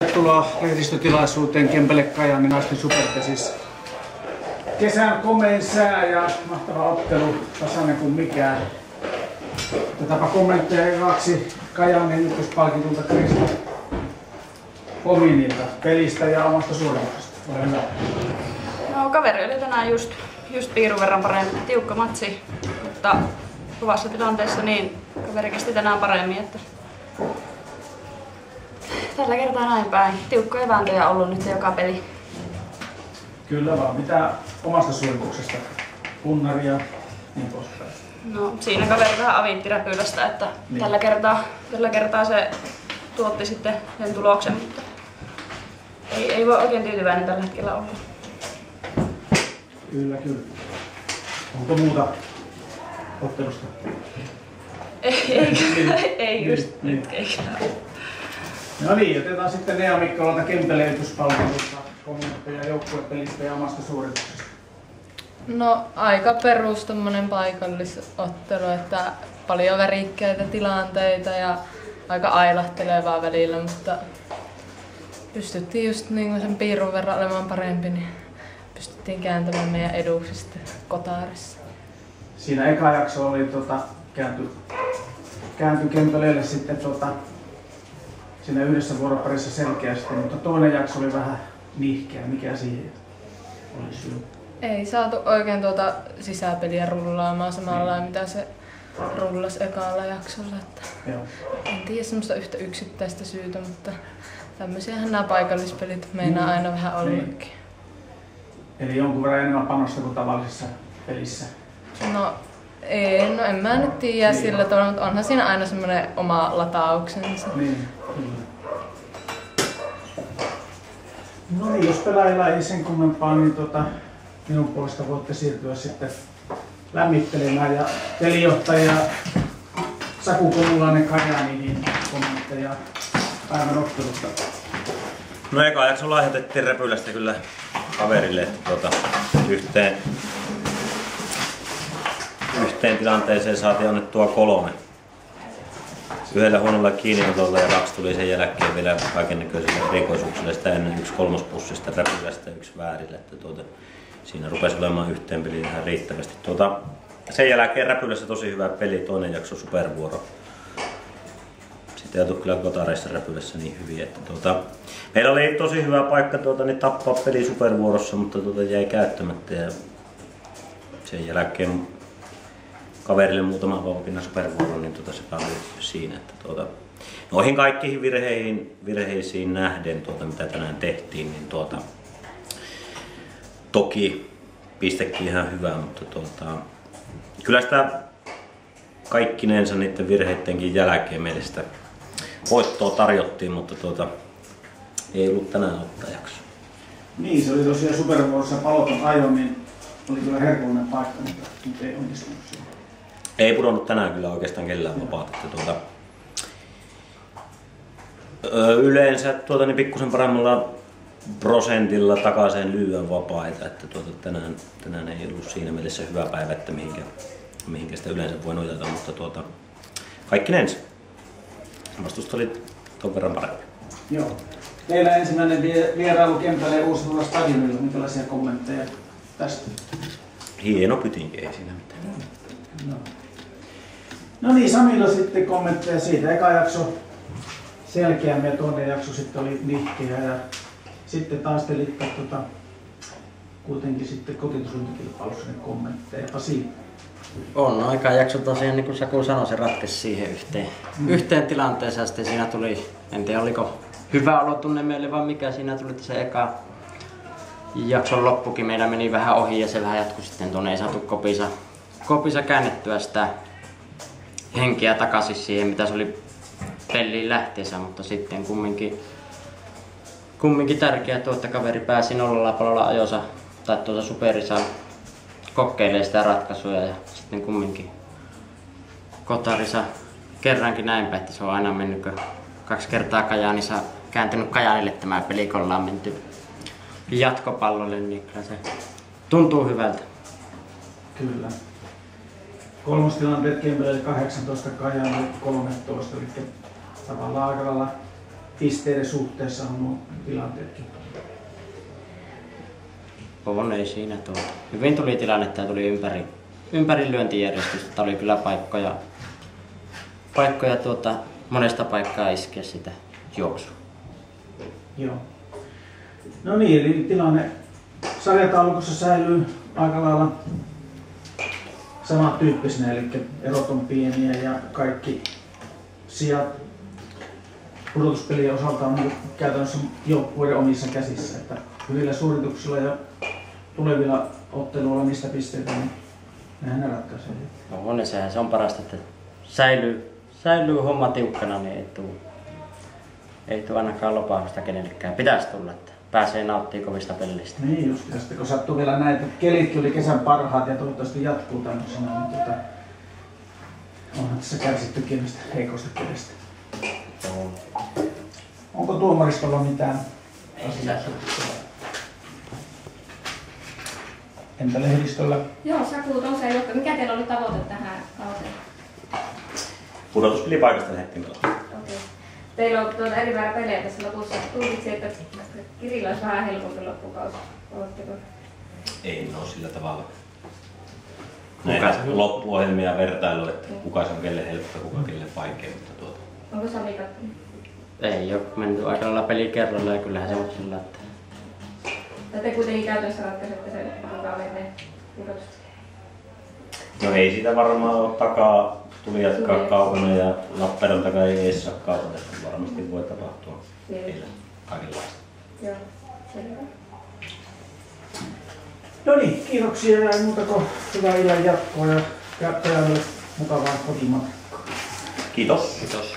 Tervetuloa lehdistötilaisuuteen Kempele Kajaanin naisten superpesis. Kesän komein sää ja mahtava ottelu, tasainen kuin mikään. Otetaanpa kommentteja kaksi Kajaanin ykköspalkitulta Kristo Pominilta pelistä ja omasta suorituksesta. Ole hyvä. No, kaveri oli tänään just piirun verran parempi. Tiukka matsi, mutta kovassa tilanteessa niin kaveri kesti tänään paremmin. Että tällä kertaa näin päin. Tiukkoja vääntöjä on ollut nyt joka peli. Kyllä vaan. Mitä omasta suorituksesta? Punnaria niin poispäin. No, siinä kaveri vähän avintti räpylästä, että niin. tällä kertaa se tuotti sitten sen tuloksen, mutta ei voi oikein tyytyväinen tällä hetkellä olla. Kyllä. Onko muuta ottelusta? Ei just nyt. No niin, otetaan sitten Nea Mikkolalta Kempele ykköspalkitulta kommentteja joukkuepelistä ja omasta suorituksesta. No aika perus tommonen paikallisottelu, että paljon värikkäitä tilanteita ja aika ailahtelevaa välillä, mutta pystyttiin just niin sen piirun verran olemaan parempi, niin pystyttiin kääntämään meidän eduksi sitten Kotarissa. Siinä eka jakso oli kääntyi Kempeleelle sitten siinä yhdessä vuoroparissa selkeästi, mutta toinen jakso oli vähän nihkeä. Mikä siihen oli syy? Ei saatu oikein sisäpeliä rullaamaan samalla mitä se rullasi ekalla jaksolla. Että en tiedä semmoista yhtä yksittäistä syytä, mutta tämmöisiähän nämä paikallispelit meinaa aina vähän ollakin. Niin. Eli jonkun verran enemmän panosta kuin tavallisessa pelissä? No en mä nyt tiedä sillä tavalla, mutta onhan siinä aina semmoinen oma latauksensa. Niin, kyllä. No niin, jos pelaajilla ei sen kummempaa, niin minun puolesta voitte siirtyä sitten lämmittelemään ja pelijohtaja Saku Komulainen Kajaani, niin kommentteja päivän ottelusta. No eka jakso lahjoitettiin Räpylästä kyllä kaverille, että yhteen tilanteeseen saatiin annettua 3. Yhdellä huonolla kiinniotolla ja 2 tuli sen jälkeen vielä kaikennäköisillä rikoisuuksilla. Sitä ennen 1 kolmospussista Räpylästä ja 1 väärillä. Että siinä rupesi olemaan yhteen peliin ihan riittävästi. Sen jälkeen Räpylässä tosi hyvä peli, toinen jakso supervuoro. Sitten ei tullut kyllä Kotareissa Räpylässä niin hyvin. Että meillä oli tosi hyvä paikka niin tappaa peli supervuorossa, mutta jäi käyttämättä. Ja sen jälkeen kaverille muutama vapina supervuoro, niin se päätyi siinä. Että noihin kaikkiin virheisiin nähden, mitä tänään tehtiin, niin toki pistekin ihan hyvä, mutta kyllä sitä kaikkinensa niiden virheidenkin jälkeen meille sitä voittoa tarjottiin, mutta ei ollut tänään ottajaksi. Niin, se oli tosiaan supervuorossa Paloton ajo, niin oli kyllä herkullinen paikka, mutta ei onnistunut siinä. Ei pudonnut tänään kyllä oikeastaan kellään vapaata. Yleensä niin pikkusen paremmalla prosentilla takaisin lyödä vapaita, että tänään ei ollut siinä mielessä hyvä päivä, että mihinkä sitä yleensä voi nojata, mutta kaikkinensa vastusta oli ton verran parempi. Joo. Teillä ensimmäinen vierailu Kempeleen Uusitulla stadionilla, minkälaisia kommentteja tästä? Hieno pytinki, ei siinä mitään. No niin, Samilla sitten kommentteja siitä. Eka jakso selkeämmin ja toinen jakso sitten oli nihkeä ja sitten taistelitte kuitenkin sitten kotitusuntikilpailussa ne kommentteja. Pasi. On aika jakso tosiaan, niin kuin Saku sanoi, se ratkesi siihen yhteen tilanteeseen. Sitten siinä tuli, en tiedä oliko hyvä olotunne meille vai mikä siinä tuli, että se eka jakson loppukin meillä meni vähän ohi ja se vähän jatkui sitten tuonne, ei saatu kopissa käännettyä sitä henkiä takaisin siihen, mitä se oli peliin lähteessä, mutta sitten kumminkin tärkeää, että kaveri pääsi 0 palolla ajossa tai superissa kokeilee sitä ratkaisua ja sitten kumminkin Kotarissa kerrankin näinpä, että se on aina mennyt 2 kertaa Kajaanissa kääntynyt Kajaanille tämä peli, kun ollaan menty jatkopallolle, niin kyllä se tuntuu hyvältä. Kyllä. Kolmostilanteet Kempeleelle 18, Kajaanille 13, eli tavallaan aika lailla pisteiden suhteessa on nuo tilanteetkin. On, ei siinä hyvin tuli tilannetta ja tuli ympärilyöntijärjestystä. Oli kyllä paikkoja monesta paikkaa iskeä sitä juoksua. Joo. No niin, eli tilanne sarjataulukossa säilyy aika lailla samantyyppisenä, eli erot on pieniä ja kaikki sijat pudotuspelien osalta on käytännössä joukkueiden omissa käsissä, että hyvillä suorituksilla ja tulevilla otteluilla mistä pisteitä, niin nehän ne ratkaisee. No sehän se on parasta, että säilyy homma tiukkana, niin ei tule ainakaan lopahdusta kenellekään. Pitäisi tulla, että pääsee nauttimaan kovista pelistä. Niin just, ja sitten kun sattuu vielä näitä, kelitkin oli kesän parhaat ja toivottavasti jatkuu tämmöisenä, niin onhan tässä kärsittykin näistä heikoista kelistä. Onko tuomaristolla mitään asiaa? Entä lehdistöllä? Joo, Saku, tosiaan, mikä teillä oli tavoite tähän kauteen? Pudotuspelipaikasta lähdettiin pelaamaan. Okei. Teillä on eri määrä pelejä tässä lopussa. Tulkitsi, että Kirillä olisi vähän helpompi loppukausi. Oletteko? Ei ole sillä tavalla. Näitä loppuohjelmia vertailu, että kuka se on kelle helppo ja kuka kelle vaikea. Mutta Onko Sami kattonut? Ei ole mennyt aika lailla peli kerralla ja kyllähän se on sillä, että... Te kuitenkin käytännössä ratkaisette sen, kuka menee pudotusta. No ei siitä varmaan ole takaa tulijatkaan kaukana ja Lappeenrantakaan ei edes saa kaukana. Varmasti voi tapahtua heillä kaikenlaista. Joo, selvä. No niin, kiitoksia ja ei muuta kuin hyvää illan jatkoa ja teille mukavaa kotimatkaa. Kiitos. Kiitos.